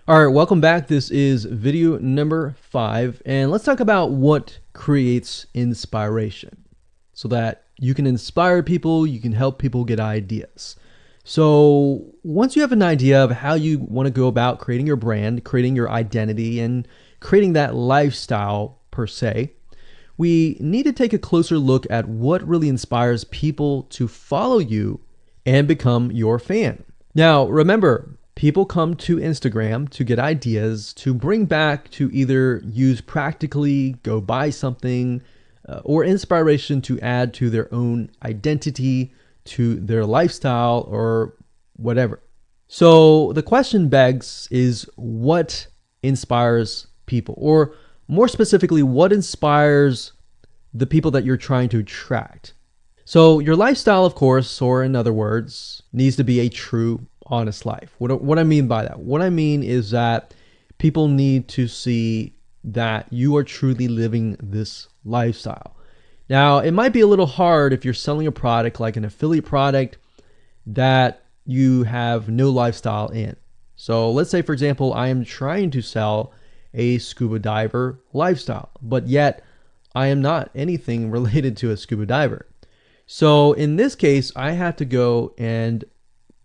All right, welcome back. This is video number 5, and let's talk about what creates inspiration so that you can inspire people, you can help people get ideas. So, once you have an idea of how you want to go about creating your brand, creating your identity, and creating that lifestyle per se, we need to take a closer look at what really inspires people to follow you and become your fan. Now, remember, people come to Instagram to get ideas to bring back to either use practically, go buy something, or inspiration to add to their own identity, to their lifestyle, or whatever. So the question begs is what inspires people? Or more specifically, what inspires the people that you're trying to attract? So your lifestyle, of course, or in other words, needs to be a true honest life. What I mean by that? What I mean is that people need to see that you are truly living this lifestyle. Now, it might be a little hard if you're selling a product like an affiliate product that you have no lifestyle in. So let's say, for example, I am trying to sell a scuba diver lifestyle, but yet I am not anything related to a scuba diver. So in this case, I have to go and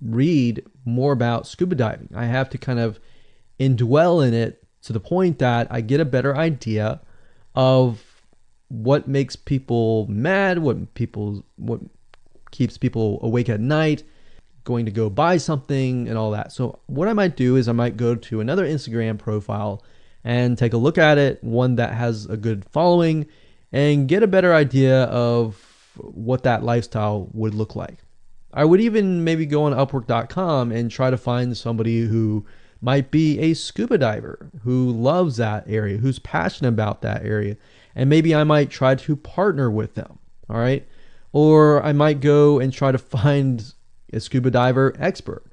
read more about scuba diving. I have to kind of indwell in it to the point that I get a better idea of what makes people mad, what keeps people awake at night, going to go buy something and all that. So what I might do is I might go to another Instagram profile and take a look at it, one that has a good following, and get a better idea of what that lifestyle would look like. I would even maybe go on Upwork.com and try to find somebody who might be a scuba diver, who loves that area, who's passionate about that area. And maybe I might try to partner with them, all right? Or I might go and try to find a scuba diver expert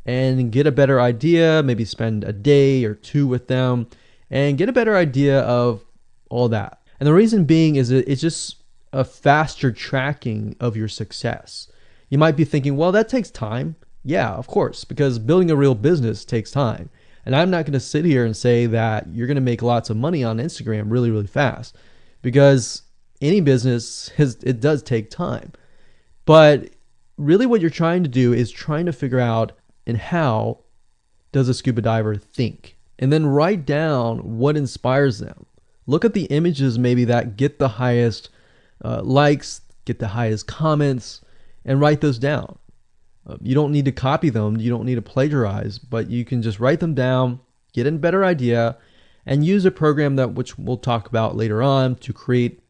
and get a better idea, maybe spend a day or two with them and get a better idea of all that. And the reason being is that it's just a faster tracking of your success. You might be thinking, well, that takes time. Yeah, of course, because building a real business takes time. And I'm not going to sit here and say that you're going to make lots of money on Instagram really, really fast, because any business it does take time. But really what you're trying to do is trying to figure out and how does a scuba diver think? And then write down what inspires them. Look at the images maybe that get the highest likes, get the highest comments, and write those down. You don't need to copy them. You don't need to plagiarize, but you can just write them down, get a better idea, and use a program that which we'll talk about later on to create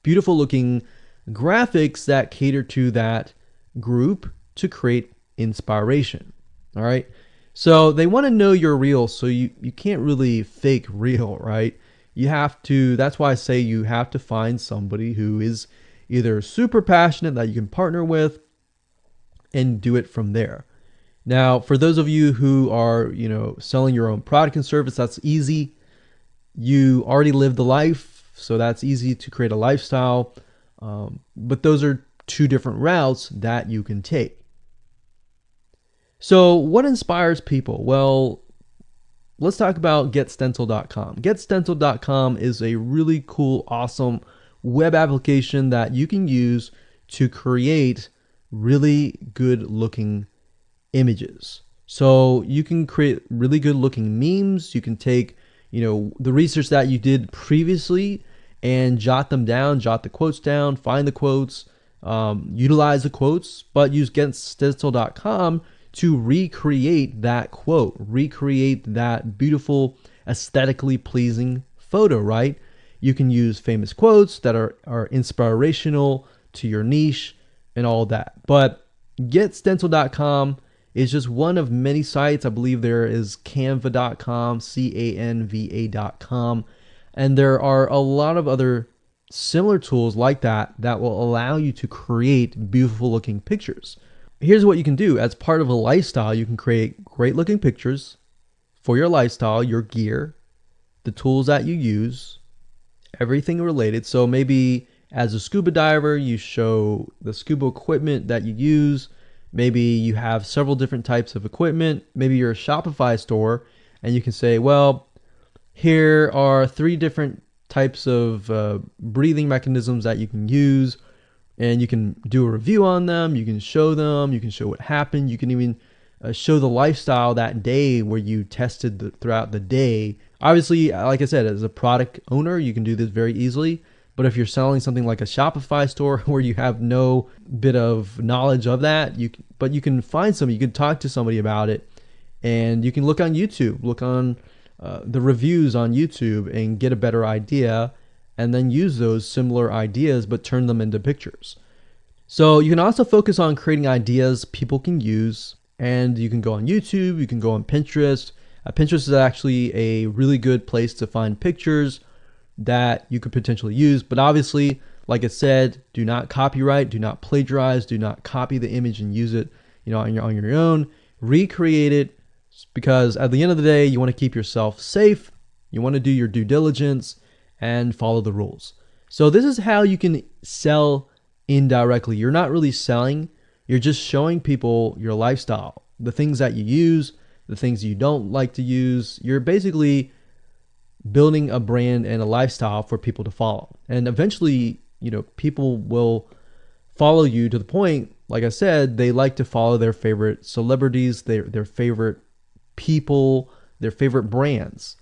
beautiful looking graphics that cater to that group to create inspiration. All right. So they want to know you're real. So you can't really fake real, right? You have to, that's why I say you have to find somebody who is either super passionate that you can partner with and do it from there. Now, for those of you who are, selling your own product and service, that's easy. You already live the life, so that's easy to create a lifestyle. But those are two different routes that you can take. So what inspires people? Well, let's talk about GetStencil.com. GetStencil.com is a really cool, awesome web application that you can use to create really good looking images. So you can create really good looking memes. You can take, the research that you did previously and jot them down, jot the quotes down, find the quotes, utilize the quotes, but use GetStencil.com to recreate that quote, recreate that beautiful, aesthetically pleasing photo, right? You can use famous quotes that are inspirational to your niche and all that. But GetStencil.com is just one of many sites. I believe there is Canva.com, Canva.com. And there are a lot of other similar tools like that will allow you to create beautiful looking pictures. Here's what you can do. As part of a lifestyle, you can create great looking pictures for your lifestyle, your gear, the tools that you use, everything related. So maybe as a scuba diver, you show the scuba equipment that you use. Maybe you have several different types of equipment. Maybe you're a Shopify store and you can say, well, here are 3 different types of breathing mechanisms that you can use, and you can do a review on them. You can show them. You can show what happened. You can even show the lifestyle that day where you tested throughout the day. Obviously, like I said, as a product owner, you can do this very easily. But if you're selling something like a Shopify store where you have no bit of knowledge of that, you can find somebody, you can talk to somebody about it, and you can look on YouTube, look on the reviews on YouTube and get a better idea, and then use those similar ideas but turn them into pictures. So you can also focus on creating ideas people can use, and you can go on YouTube, you can go on Pinterest. Pinterest is actually a really good place to find pictures that you could potentially use, but obviously, like I said, do not copyright, do not plagiarize, do not copy the image and use it, on your own. Recreate it, because at the end of the day, you want to keep yourself safe. You want to do your due diligence and follow the rules. So this is how you can sell indirectly. You're not really selling, you're just showing people your lifestyle, the things that you use, the things you don't like to use. You're basically building a brand and a lifestyle for people to follow. And eventually, people will follow you to the point, like I said, they like to follow their favorite celebrities, their favorite people, their favorite brands.